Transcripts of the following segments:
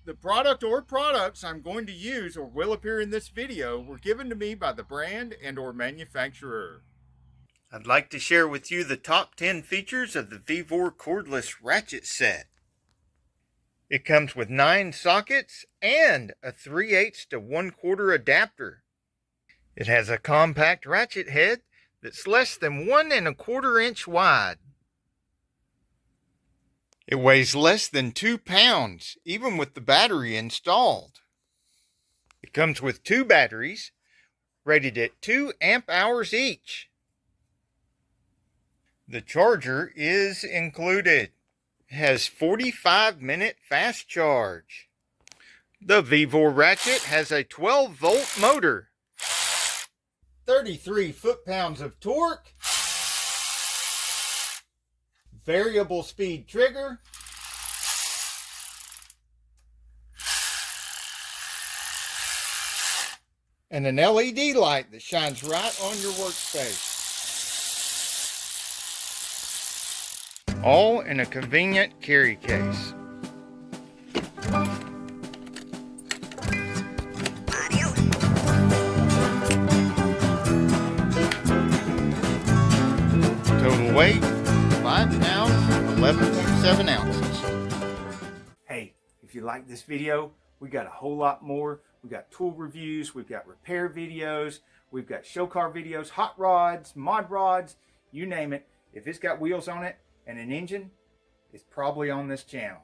The product or products I'm going to use or will appear in this video were given to me by the brand and or manufacturer. I'd like to share with you the top 10 features of the Vevor cordless ratchet set. It comes with 9 sockets and a 3/8 to 1/4 adapter. It has a compact ratchet head that's less than 1 1/4 inch wide. It weighs less than 2 pounds, even with the battery installed. It comes with 2 batteries, rated at 2 amp hours each. The charger is included. It has 45-minute fast charge. The Vevor ratchet has a 12-volt motor, 33 foot-pounds of torque, variable speed trigger, and an LED light that shines right on your workspace. All in a convenient carry case. Total weight, 5 pounds, 11.7 ounces. Hey, if you like this video, we got a whole lot more. We got tool reviews, we've got repair videos, we've got show car videos, hot rods, mod rods, you name it. If it's got wheels on it and an engine, it's probably on this channel.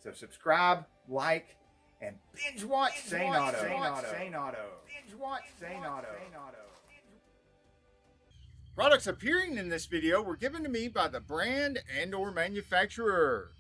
So subscribe, like, and binge watch Saneauto. Binge watch Saneauto. Products appearing in this video were given to me by the brand and or manufacturer.